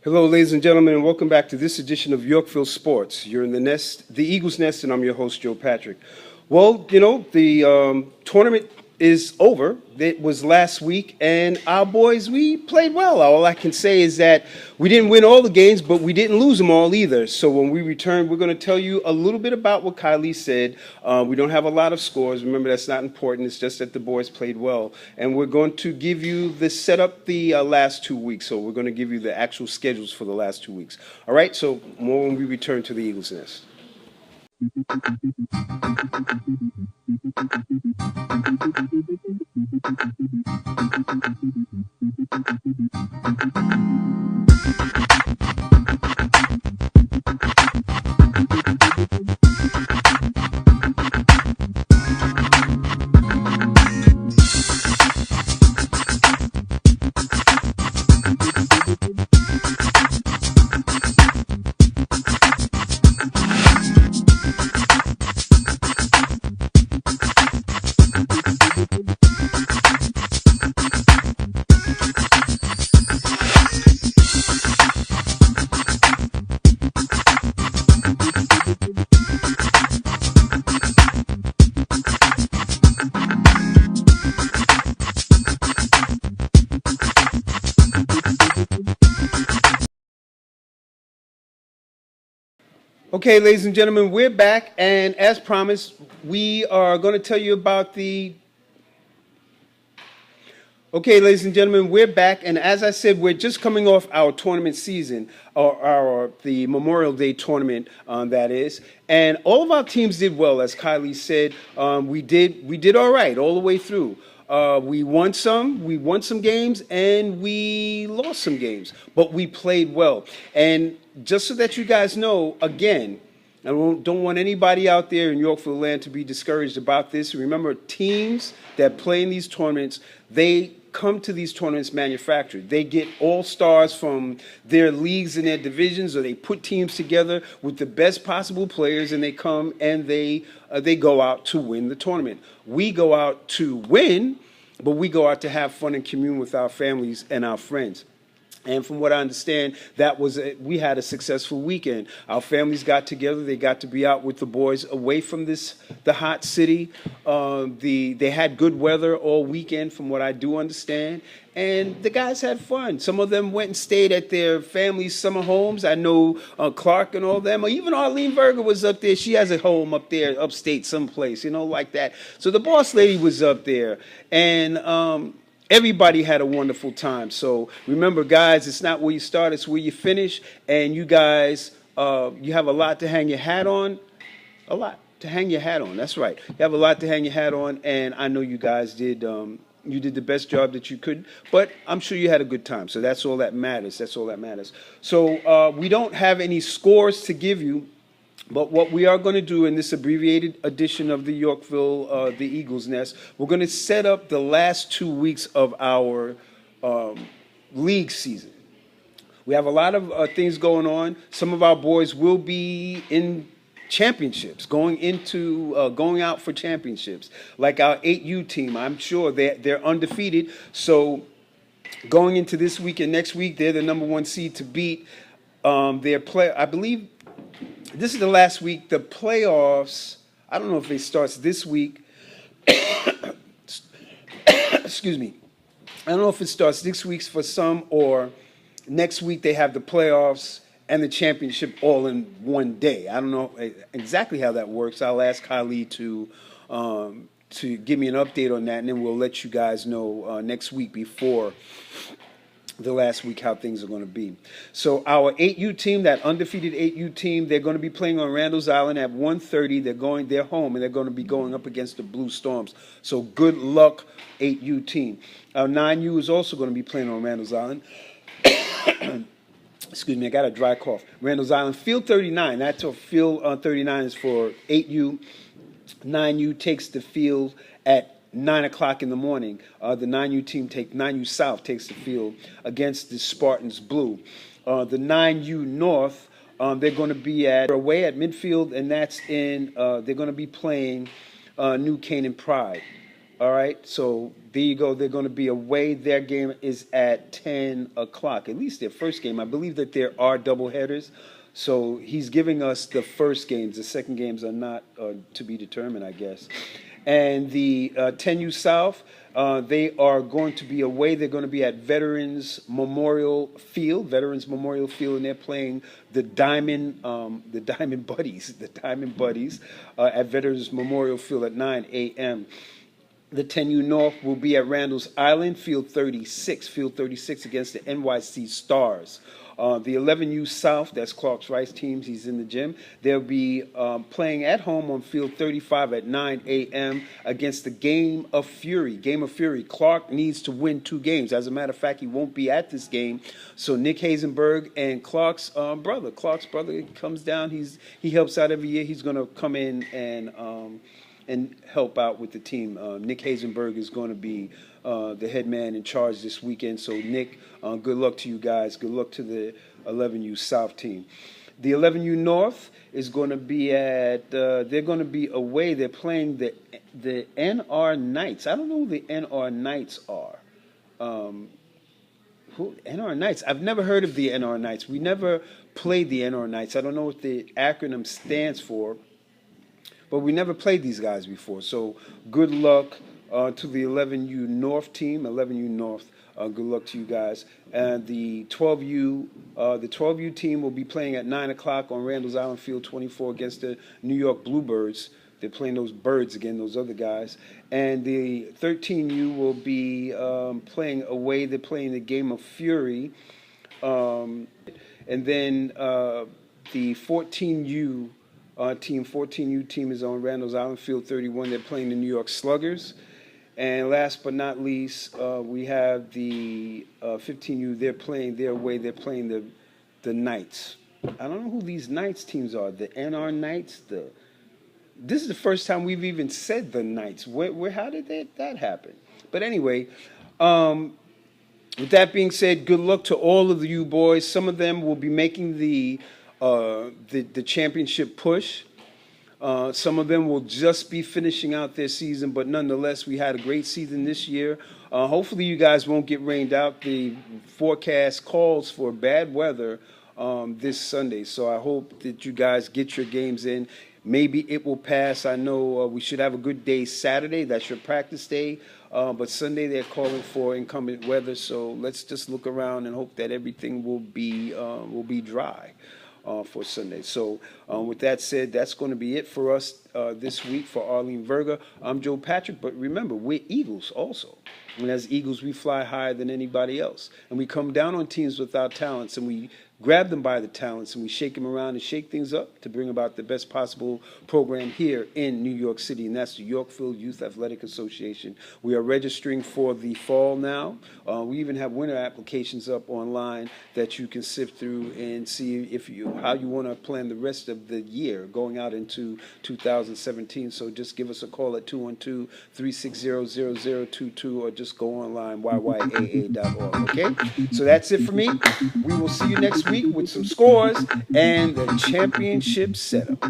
Hello, ladies and gentlemen, and welcome back to this edition of Yorkville Sports. You're in the Eagles Nest, and I'm your host, Joe Patrick. Well, the tournament is over. It was last week, and our boys, we played well. All I can say is that we didn't win all the games, but we didn't lose them all either. So when we return, we're going to tell you a little bit about what Kylie said. We don't have a lot of scores. Remember, that's not important. It's just that the boys played well. And we're going to give you the setup the last 2 weeks. So we're going to give you the actual schedules for the last 2 weeks. All right, so more when we return to the Eagles Nest. Okay, ladies and gentlemen, we're back, and as promised, we are going to tell you about the. Okay, ladies and gentlemen, we're back, and as I said, we're just coming off our tournament season, or the Memorial Day tournament, that is, and all of our teams did well, as Kylie said. We did all right all the way through. We won some games, and we lost some games, but we played well. And just so that you guys know, again, I don't want anybody out there in Yorkville land to be discouraged about this. Remember, teams that play in these tournaments, they come to these tournaments manufactured. They get all-stars from their leagues and their divisions, or they put teams together with the best possible players, and they come and they go out to win the tournament. We go out to win, but we go out to have fun and commune with our families and our friends. And from what I understand, we had a successful weekend. Our families got together. They got to be out with the boys away from the hot city. They had good weather all weekend, from what I do understand. And the guys had fun. Some of them went and stayed at their family's summer homes. I know Clark and all them. Or even Arlene Berger was up there. She has a home up there, upstate someplace, like that. So the boss lady was up there. And everybody had a wonderful time. So remember, guys, it's not where you start, it's where you finish. And you guys, you have a lot to hang your hat on. A lot to hang your hat on. That's right. You have a lot to hang your hat on. And I know you guys did. You did the best job that you could. But I'm sure you had a good time. So that's all that matters. That's all that matters. So we don't have any scores to give you. But what we are going to do in this abbreviated edition of the Yorkville, the Eagles Nest, we're going to set up the last 2 weeks of our league season. We have a lot of things going on. Some of our boys will be in championships, going out for championships, like our 8U team. I'm sure they're undefeated. So going into this week and next week, they're the number 1 seed to beat. I believe. This is the last week. The playoffs, I don't know if it starts this week. Excuse me. I don't know if it starts this week for some, or next week they have the playoffs and the championship all in one day. I don't know exactly how that works. I'll ask Kylie to give me an update on that, and then we'll let you guys know next week before the last week how things are going to be. So our 8U team, that undefeated 8U team, they're going to be playing on Randall's Island at 1:30. They're home, and they're going to be going up against the Blue Storms. So good luck, 8U team. Our 9U is also going to be playing on Randall's Island. Excuse me, I got a dry cough. Randall's Island, Field 39. That's a Field 39 is for 8U. 9U takes the field at 9 o'clock in the morning. The 9U South takes the field against the Spartans Blue. The 9U North, they're going to be away at midfield, and that's they're going to be playing New Canaan Pride. All right, so There you go. They're going to be away. Their game is at 10 o'clock, at least their first game. I believe that there are double headers. So he's giving us the first games. The second games are not to be determined, I guess. And the 10U South, they are going to be away. They're going to be at Veterans Memorial Field, and they're playing the Diamond Buddies, at Veterans Memorial Field at 9 a.m. The 10U North will be at Randall's Island, Field 36 against the NYC Stars. The 11U South, that's Clark's Rice teams, he's in the gym. They'll be playing at home on Field 35 at 9 a.m. against the Game of Fury. Clark needs to win 2 games. As a matter of fact, he won't be at this game. So Nick Hazenberg and Clark's brother comes down. He helps out every year. He's going to come in and help out with the team. Nick Hazenberg is going to be the head man in charge this weekend. So, Nick, good luck to you guys. Good luck to the 11U South team. The 11U North is going to be they're going to be away. They're playing the NR Knights. I don't know who the NR Knights are. Who NR Knights? I've never heard of the NR Knights. We never played the NR Knights. I don't know what the acronym stands for. But we never played these guys before, so good luck to the 11U North team. 11U North, good luck to you guys. And the 12U team will be playing at 9 o'clock on Randall's Island Field 24 against the New York Bluebirds. They're playing those birds again, those other guys. And the 13U will be playing away. They're playing the Game of Fury. And then the 14U 14U team is on Randall's Island Field 31. They're playing the New York Sluggers. And last but not least, we have the 15U. They're playing their way. They're playing the Knights. I don't know who these Knights teams are. The NR Knights. This is the first time we've even said the Knights. How did that happen? But anyway, with that being said, good luck to all of you boys. Some of them will be making the championship push. Some of them will just be finishing out their season, but nonetheless, we had a great season this year. Hopefully, you guys won't get rained out. The forecast calls for bad weather this Sunday, so I hope that you guys get your games in. Maybe it will pass. I know we should have a good day Saturday. That's your practice day. But Sunday they're calling for inclement weather, so let's just look around and hope that everything will be dry for Sunday. So with that said, that's going to be it for us this week for Arlene Verga. I'm Joe Patrick, but remember, we're Eagles also. And as Eagles, we fly higher than anybody else. And we come down on teams without talents, and we grab them by the talents, and we shake them around and shake things up to bring about the best possible program here in New York City, and that's the Yorkville Youth Athletic Association. We are registering for the fall now. We even have winter applications up online that you can sift through and see how you want to plan the rest of the year going out into 2017. So just give us a call at 212-360-0022 or just go online, yyaa.org, okay? So that's it for me. We will see you next week with some scores and the championship setup.